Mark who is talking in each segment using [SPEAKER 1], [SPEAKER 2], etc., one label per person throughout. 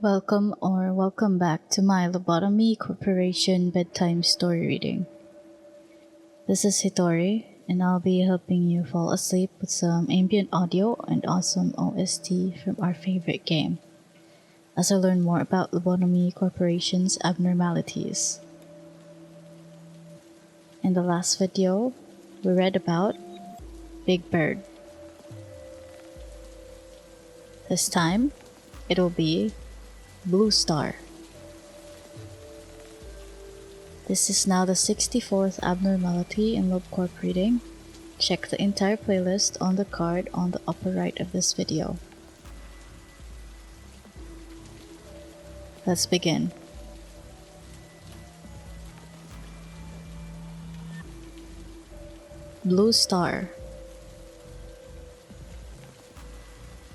[SPEAKER 1] Welcome back to my Lobotomy Corporation bedtime story reading. This is Hitori, and I'll be helping you fall asleep with some ambient audio and awesome OST from our favorite game, as I learn more about Lobotomy Corporation's abnormalities. In the last video, we read about Big Bird. This time, it'll be Blue Star. This is now the 64th abnormality in Lob Corp reading. Check the entire playlist on the card on the upper right of this video. Let's begin. Blue Star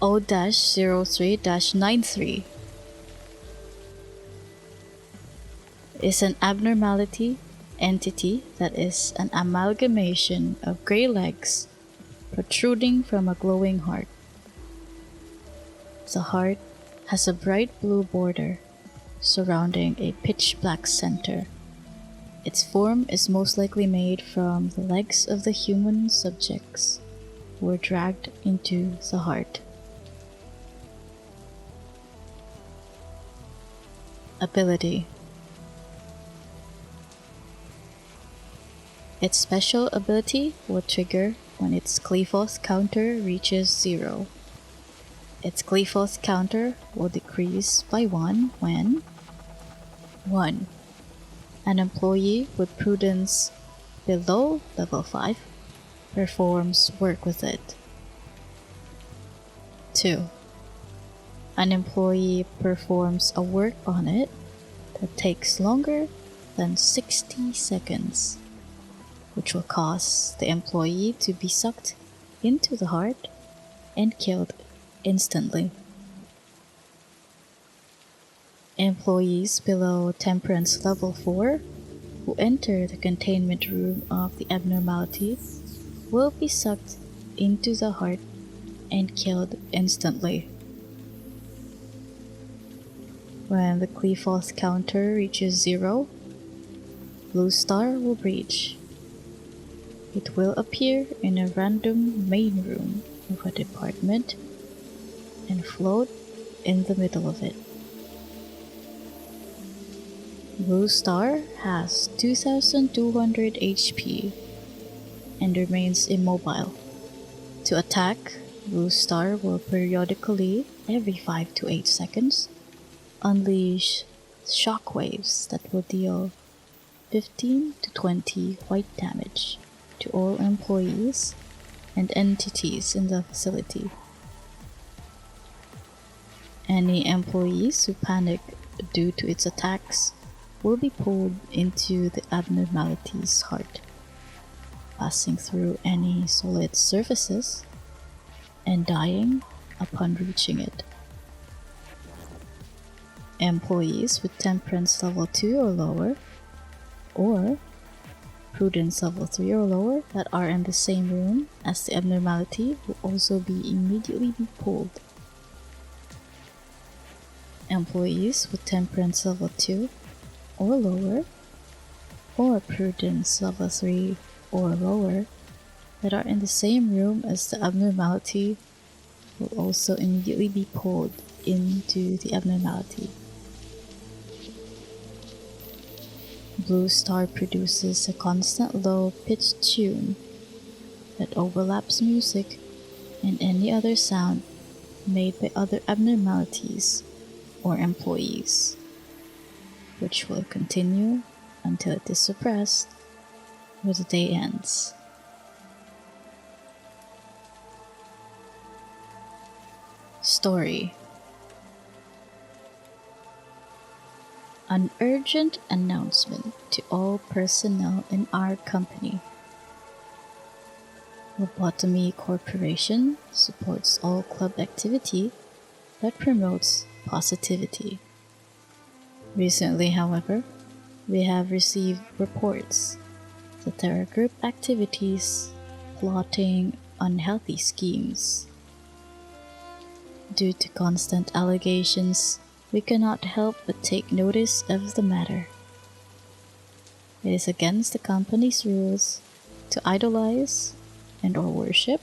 [SPEAKER 1] O-03-93 is an abnormality entity that is an amalgamation of gray legs protruding from a glowing heart. The heart has a bright blue border surrounding a pitch black center. Its form is most likely made from the legs of the human subjects who were dragged into the heart. Ability. Its special ability will trigger when its Qliphos counter reaches 0. Its Qliphos counter will decrease by 1 when 1. An employee with prudence below level 5 performs work with it. 2. An employee performs a work on it that takes longer than 60 seconds, which will cause the employee to be sucked into the heart and killed instantly. Employees below temperance level 4 who enter the containment room of the abnormality will be sucked into the heart and killed instantly. When the Qliphos counter reaches 0, Blue Star will breach. It will appear in a random main room of a department and float in the middle of it. Blue Star has 2200 HP and remains immobile. To attack, Blue Star will periodically, every 5 to 8 seconds, unleash shockwaves that will deal 15 to 20 white damage to all employees and entities in the facility. Any employees who panic due to its attacks will be pulled into the abnormality's heart, passing through any solid surfaces and dying upon reaching it. Employees with temperance level 2 or lower, or prudence level 3 or lower that are in the same room as the abnormality will also be immediately pulled. Employees with temperance level 2 or lower, or prudence level 3 or lower that are in the same room as the abnormality will also immediately be pulled into the abnormality. Blue Star produces a constant low-pitched tune that overlaps music and any other sound made by other abnormalities or employees, which will continue until it is suppressed or the day ends. Story. An urgent announcement to all personnel in our company. Lobotomy Corporation supports all club activity that promotes positivity. Recently, however, we have received reports that there are group activities plotting unhealthy schemes. Due to constant allegations we cannot help but take notice of the matter. It is against the company's rules to idolize and or worship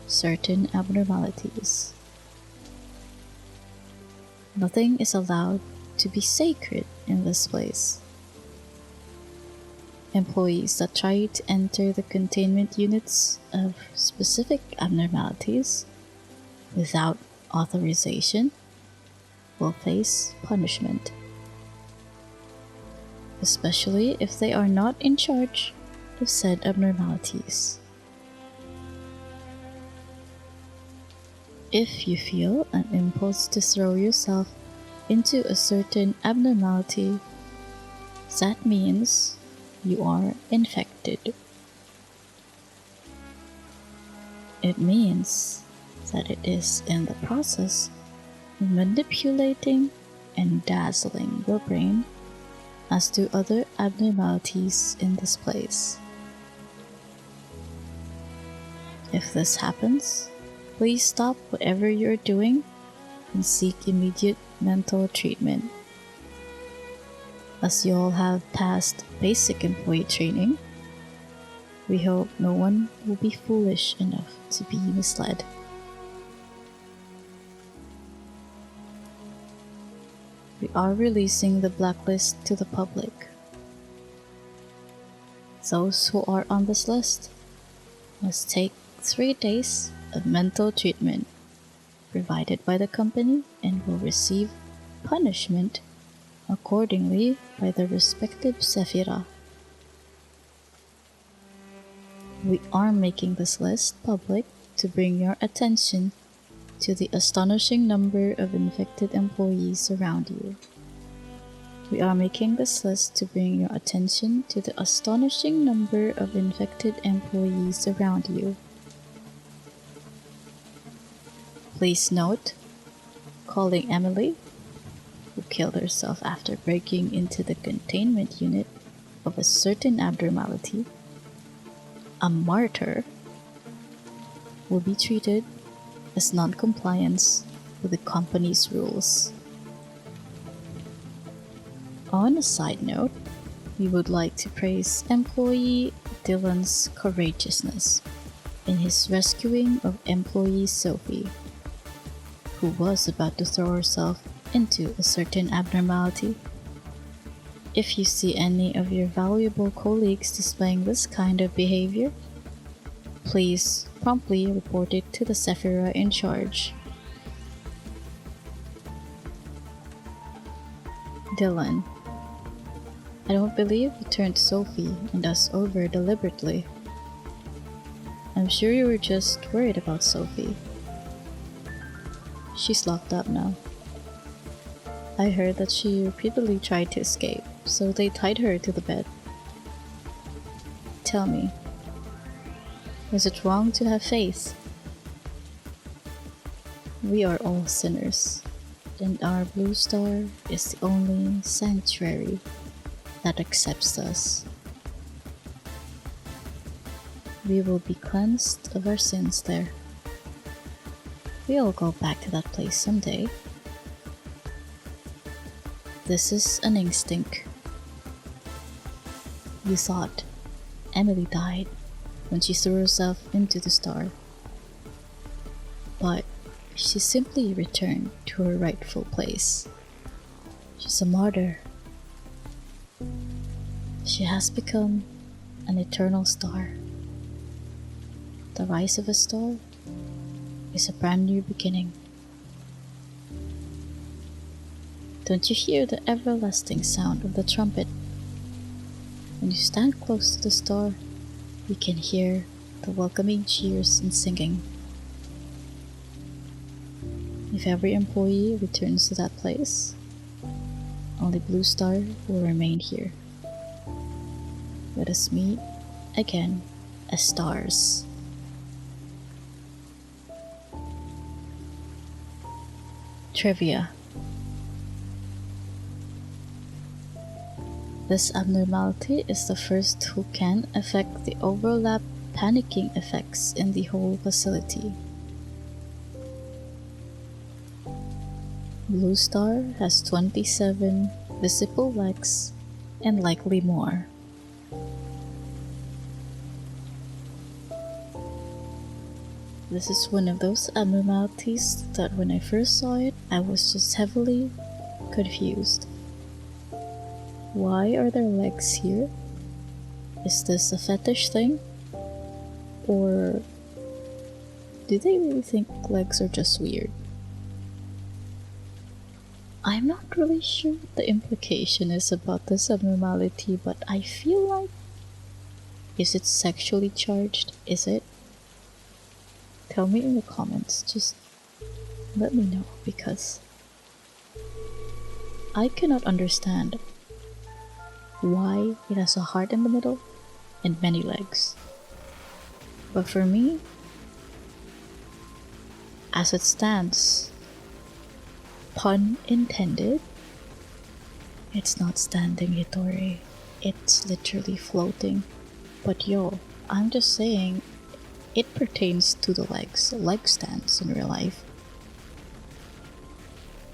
[SPEAKER 1] certain abnormalities. Nothing is allowed to be sacred in this place. Employees that try to enter the containment units of specific abnormalities without authorization will face punishment, especially if they are not in charge of said abnormalities. If you feel an impulse to throw yourself into a certain abnormality, that means you are infected. It means that it is in the process of manipulating and dazzling your brain as to other abnormalities in this place. If this happens, please stop whatever you're doing and seek immediate mental treatment. As you all have passed basic employee training, we hope no one will be foolish enough to be misled. We are releasing the blacklist to the public. Those who are on this list must take 3 days of mental treatment provided by the company and will receive punishment accordingly by the respective Sephira. We are making this list public to bring your attention to the astonishing number of infected employees around you. We are making this list to bring your attention to the astonishing number of infected employees around you. Please note, calling Emily, who killed herself after breaking into the containment unit of a certain abnormality, a martyr, will be treated as non-compliance with the company's rules. On a side note, we would like to praise employee Dylan's courageousness in his rescuing of employee Sophie, who was about to throw herself into a certain abnormality. If you see any of your valuable colleagues displaying this kind of behavior, please promptly report it to the Sephira in charge. Dylan, I don't believe you turned Sophie and us over deliberately. I'm sure you were just worried about Sophie. She's locked up now. I heard that she repeatedly tried to escape, so they tied her to the bed. Tell me, was it wrong to have faith? We are all sinners, and our blue star is the only sanctuary that accepts us. We will be cleansed of our sins there. We'll go back to that place someday. This is an instinct. You thought Emily died when she threw herself into the star, but she simply returned to her rightful place. She's a martyr. She has become an eternal star. The rise of a star is a brand new beginning. Don't you hear the everlasting sound of the trumpet? When you stand close to the star, you can hear the welcoming cheers and singing. If every employee returns to that place, only Blue Star will remain here. Let us meet again as stars. Trivia. This abnormality is the first who can affect the overlap panicking effects in the whole facility. Blue Star has 27 visible legs and likely more. This is one of those abnormalities that when I first saw it, I was just heavily confused. Why are there legs here? Is this a fetish thing? Or do they really think legs are just weird? I'm not really sure what the implication is about this abnormality, but I feel like... Is it sexually charged? Is it? Tell me in the comments, just let me know, because I cannot understand why it has a heart in the middle and many legs. But for me, as it stands, pun intended, it's not standing, Hitori. It's literally floating. But yo, I'm just saying, it pertains to the legs. Leg stands in real life.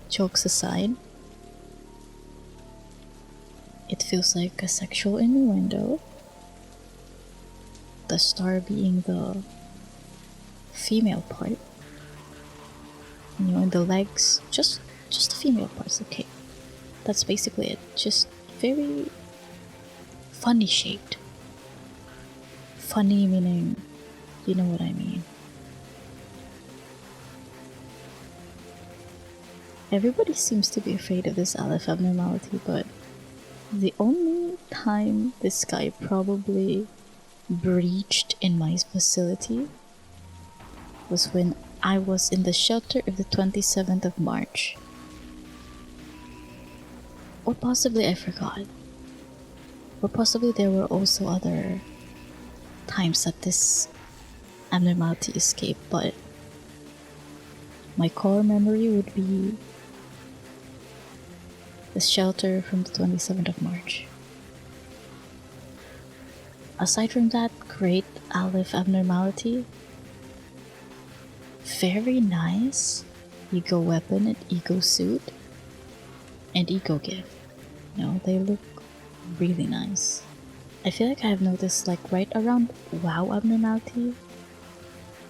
[SPEAKER 1] Jokes aside, it feels like a sexual innuendo. The star being the female part. You know, and the legs, just the female parts, okay. That's basically it. Just very funny shaped. Funny meaning, you know what I mean. Everybody seems to be afraid of this Aleph abnormality, but the only time this guy probably breached in my facility was when I was in the shelter of the 27th of March. Or possibly I forgot. Or possibly there were also other times that this abnormality escaped, but my core memory would be the shelter from the 27th of March. Aside from that great Aleph abnormality, very nice ego weapon and ego suit and ego gift. You know, they look really nice. I feel like I have noticed, like, right around WoW abnormality,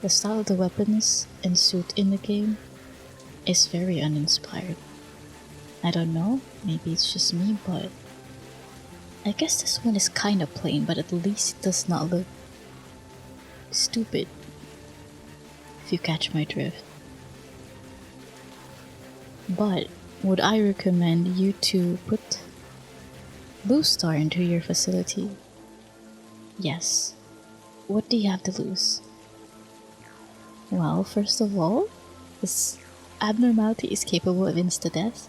[SPEAKER 1] the style of the weapons and suit in the game is very uninspired. I don't know, maybe it's just me, but I guess this one is kinda plain, but at least it does not look stupid, if you catch my drift. But would I recommend you to put Blue Star into your facility? Yes. What do you have to lose? Well, first of all, this abnormality is capable of insta-death.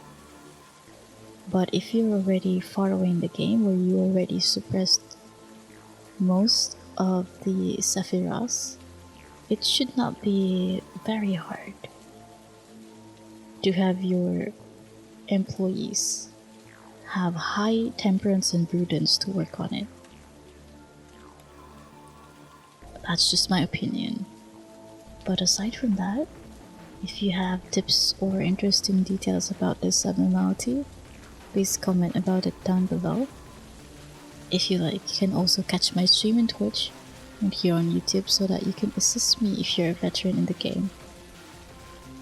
[SPEAKER 1] But if you're already far away in the game, where you already suppressed most of the Sephiroths, it should not be very hard to have your employees have high temperance and prudence to work on it. That's just my opinion. But aside from that, if you have tips or interesting details about this abnormality, please comment about it down below. If you like, you can also catch my stream on Twitch and here on YouTube so that you can assist me if you're a veteran in the game.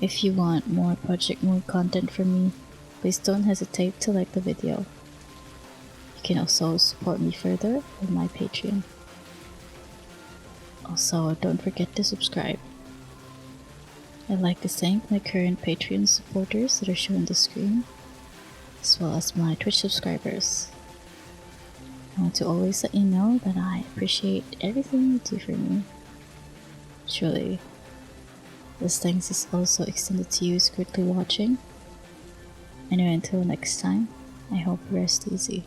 [SPEAKER 1] If you want more Project Mode content from me, please don't hesitate to like the video. You can also support me further on my Patreon. Also, don't forget to subscribe. I'd like to thank my current Patreon supporters that are shown on the screen, as well as my Twitch subscribers. I want to always let you know that I appreciate everything you do for me. Truly. This thanks is also extended to you who's currently watching. Anyway, until next time, I hope you rest easy.